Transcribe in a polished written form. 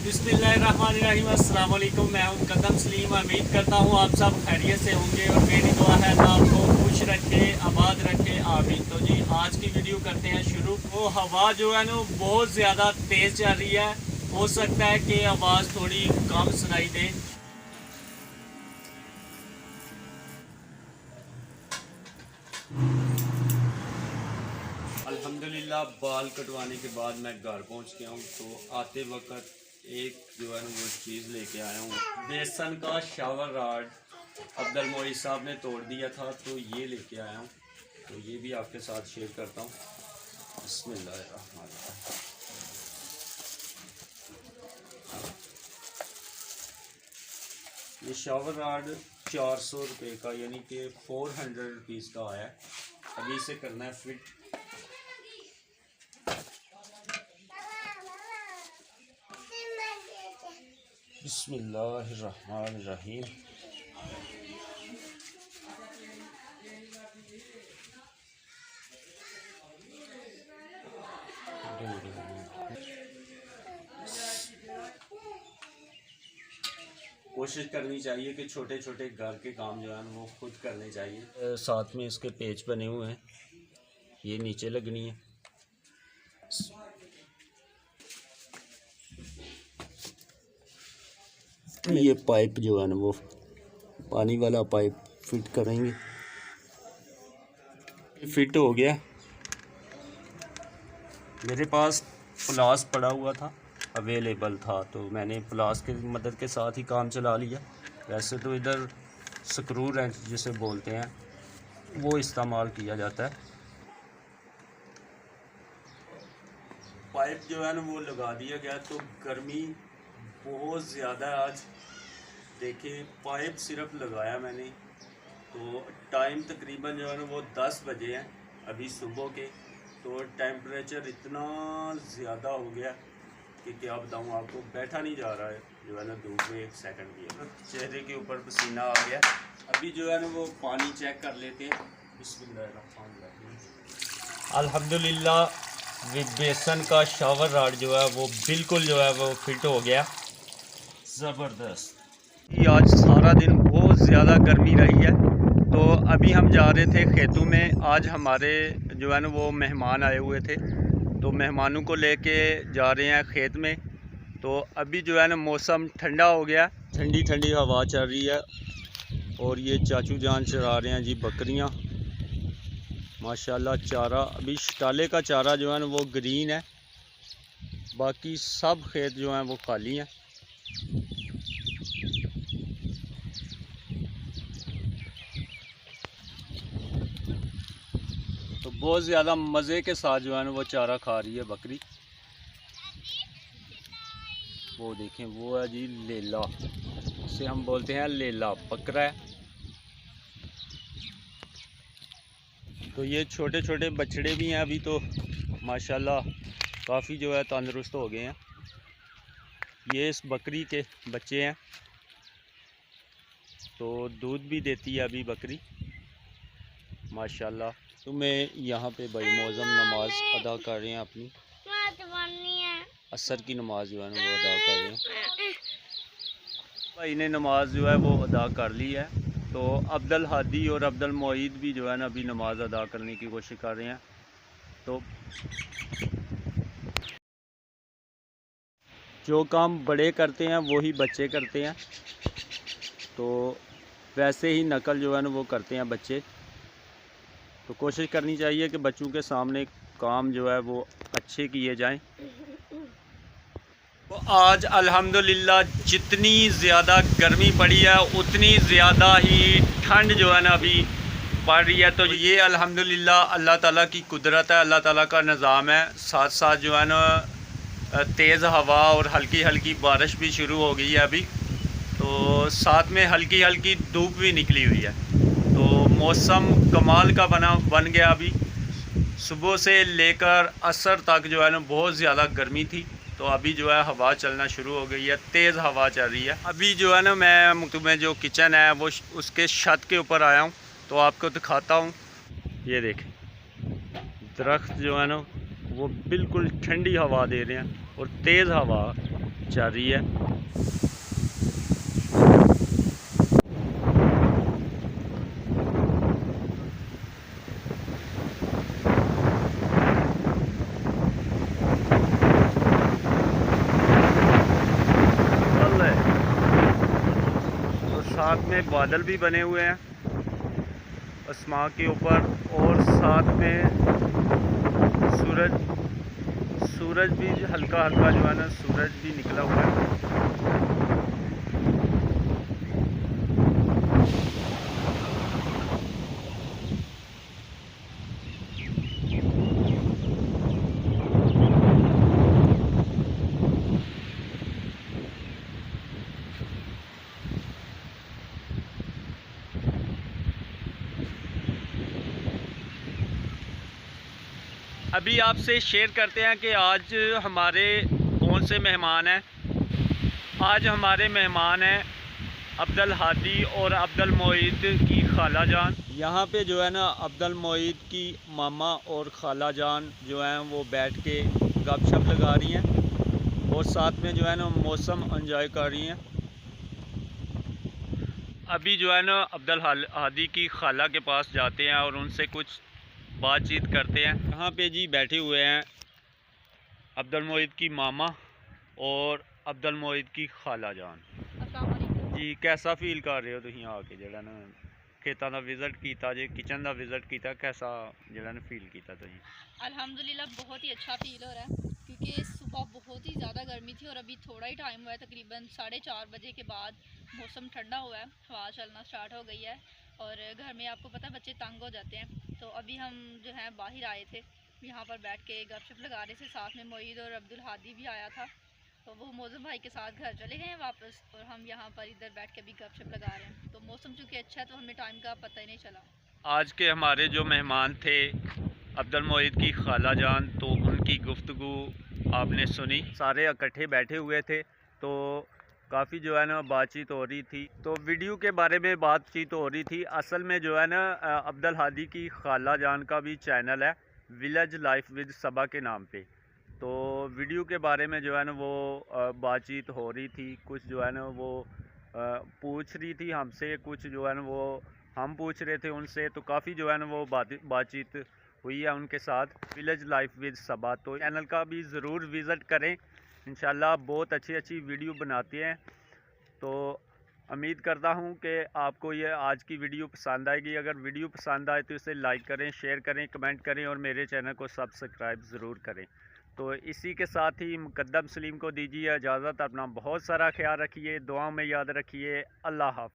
बिस्मिल्लाहिर्रहमानिर्रहीम, अस्सलाम वालेकुम। मैं हूं कदम सलीम। उम्मीद करता हूं आप सब खैरियत से होंगे और मेरी दुआ है अल्लाह आपको खुश रखे, आबाद रखे, आमीन। तो जी आज की वीडियो करते हैं शुरू। वो हवा जो है ना बहुत ज़्यादा तेज़ चल रही है, हो सकता है कि आवाज़ थोड़ी कम सुनाई दे। अल्हम्दुलिल्लाह बाल कटवाने के बाद मैं घर पहुंच गया हूं। तो आते वक्त एक जो है ना वो चीज़ लेके आया हूं, बेसन का शावर रॉड। अब्दुल मोई साहब ने तोड़ दिया था तो ये लेके आया हूं, तो ये भी आपके साथ शेयर करता हूं। बिस्मिल्लाहिर्रहमानिर्रहीम। ये शावर रॉड 400 रुपये का, यानी कि 400 रुपीज़ का आया है। अभी इसे करना है फिट। बिस्मिल्लाहिर्रहमानिर्रहीम। कोशिश करनी चाहिए कि छोटे छोटे घर के काम जो है वो खुद करने चाहिए। साथ में इसके पेच बने हुए हैं, ये नीचे लगनी है। ये पाइप जो है ना वो पानी वाला पाइप फिट करेंगे। फिट हो गया। मेरे पास प्लास पड़ा हुआ था, अवेलेबल था, तो मैंने प्लास की मदद के साथ ही काम चला लिया। वैसे तो इधर स्क्रू रेंच जिसे बोलते हैं वो इस्तेमाल किया जाता है। पाइप जो है ना वो लगा दिया गया। तो गर्मी बहुत ज़्यादा है आज। देखिए पाइप सिर्फ लगाया मैंने, तो टाइम तकरीबन जो है ना वो 10 बजे हैं अभी सुबह के। तो टेम्परेचर इतना ज़्यादा हो गया कि क्या बताऊँ आपको, बैठा नहीं जा रहा है जो है ना धूप में एक सेकंड भी है। चेहरे के ऊपर पसीना आ गया। अभी जो है ना वो पानी चेक कर लेते हैं। बिस्मिल्लाहिर्रहमानिर्रहीम। अल्हम्दुलिल्लाह बेसन का शावर रॉड जो है वो बिल्कुल जो है वो फिट हो गया। ज़बरदस्त। आज सारा दिन बहुत ज़्यादा गर्मी रही है। तो अभी हम जा रहे थे खेतों में। आज हमारे जो है ना वो मेहमान आए हुए थे, तो मेहमानों को लेके जा रहे हैं खेत में। तो अभी जो है ना मौसम ठंडा हो गया, ठंडी ठंडी हवा चल रही है। और ये चाचू जान चरा रहे हैं जी बकरियां, माशाल्लाह। चारा अभी शटाले का चारा जो है ना वो ग्रीन है, बाकी सब खेत जो हैं वो खाली हैं। तो बहुत ज़्यादा मज़े के साथ जो है ना वो चारा खा रही है बकरी। वो देखें, वो है जी लेला, इसे हम बोलते हैं लेला, बकरा है। तो ये छोटे छोटे बछड़े भी हैं अभी, तो माशाल्लाह काफ़ी जो है तंदुरुस्त हो गए हैं। ये इस बकरी के बच्चे हैं, तो दूध भी देती है अभी बकरी माशाल्लाह। तो मैं यहाँ पे भाई मौज़म नमाज अदा कर रहे हैं अपनी, असर की नमाज जो है ना वो अदा कर रहे हैं। भाई ने नमाज जो है वो अदा कर ली है। तो अब्दुल हादी और अब्दुल मोईद भी जो है ना अभी नमाज अदा करने की कोशिश कर रहे हैं। तो जो काम बड़े करते हैं वही बच्चे करते हैं, तो वैसे ही नकल जो है ना वो करते हैं बच्चे। तो कोशिश करनी चाहिए कि बच्चों के सामने काम जो है वो अच्छे किए जाएं। तो आज अल्हम्दुलिल्लाह जितनी ज़्यादा गर्मी पड़ी है उतनी ज़्यादा ही ठंड जो है ना अभी पड़ रही है। तो ये अल्हम्दुलिल्लाह अल्लाह ताला की कुदरत है, अल्लाह ताला का निज़ाम है। साथ साथ जो है ना तेज़ हवा और हल्की हल्की बारिश भी शुरू हो गई है अभी। तो साथ में हल्की हल्की धूप भी निकली हुई है। तो मौसम कमाल का बन गया अभी। सुबह से लेकर असर तक जो है ना बहुत ज़्यादा गर्मी थी, तो अभी जो है हवा चलना शुरू हो गई है, तेज़ हवा चल रही है। अभी जो है ना मैं तुम्हें जो किचन है वो उसके छत के ऊपर आया हूँ, तो आपको दिखाता हूँ। ये देखें दरख्त जो है ना वो बिल्कुल ठंडी हवा दे रहे हैं और तेज़ हवा जारी है। तो साथ में बादल भी बने हुए हैं आसमान के ऊपर, और साथ में सूरज भी हल्का हल्का जो है ना, सूरज भी निकला हुआ है। अभी आपसे शेयर करते हैं कि आज हमारे कौन से मेहमान हैं। आज हमारे मेहमान हैं अब्दुल हादी और अब्दुल मोईद की खाला जान। यहाँ पे जो है ना अब्दुल मोईद की मामा और खाला जान जो हैं वो बैठ के गपशप लगा रही हैं, और साथ में जो है ना मौसम एंजॉय कर रही हैं। अभी जो है ना अब्दुल हादी की खाला के पास जाते हैं और उनसे कुछ बातचीत करते हैं। यहाँ पे जी बैठे हुए हैं अब्दुल मोईद की मामा और अब्दुल मोईद की खाला जान। जी कैसा फील कर रहे हो तुसीं आके ਜਿਹੜਾ ਨਾ खेतों का विजिट किया जे, किचन का विजिट किया, कैसा ਜਿਹੜਾ ना फील किया तुसीं? अल्हम्दुलिल्लाह बहुत ही अच्छा फील हो रहा है, क्योंकि सुबह बहुत ही ज़्यादा गर्मी थी और अभी थोड़ा ही टाइम हुआ है, तकरीबन 4:30 बजे के बाद मौसम ठंडा हुआ है, हवा चलना स्टार्ट हो गई है। और घर में आपको पता है बच्चे तंग हो जाते हैं, तो अभी हम जो है बाहर आए थे, यहाँ पर बैठ के गपशप लगा रहे थे। साथ में मोईद और अब्दुल हादी भी आया था, तो वो मौसम भाई के साथ घर चले गए हैं वापस, और हम यहाँ पर इधर बैठ के भी गपशप लगा रहे हैं। तो मौसम चूँकि अच्छा है तो हमें टाइम का पता ही नहीं चला। आज के हमारे जो मेहमान थे अब्दुल मोईद की खाला जान, तो उनकी गुफ्तगू आपने सुनी। सारे इकट्ठे बैठे हुए थे तो काफ़ी जो है ना बातचीत हो रही थी, तो वीडियो के बारे में बातचीत हो रही थी। असल में जो है ना अब्दुल हादी की खाला जान का भी चैनल है विलेज लाइफ विद सबा के नाम पे, तो वीडियो के बारे में जो है ना वो बातचीत हो रही थी। कुछ जो है ना वो पूछ रही थी हमसे, कुछ जो है ना वो हम पूछ रहे थे उनसे, तो काफ़ी जो है ना वो बातचीत हुई है उनके साथ। विलेज लाइफ विद सबा, तो चैनल का भी ज़रूर विज़िट करें, इंशाल्लाह बहुत अच्छी अच्छी वीडियो बनाते हैं। तो उम्मीद करता हूँ कि आपको ये आज की वीडियो पसंद आएगी। अगर वीडियो पसंद आए तो इसे लाइक करें, शेयर करें, कमेंट करें और मेरे चैनल को सब्सक्राइब ज़रूर करें। तो इसी के साथ ही मुकद्दम सलीम को दीजिए इजाज़त। अपना बहुत सारा ख्याल रखिए, दुआ में याद रखिए। अल्लाह हाफ़िज़।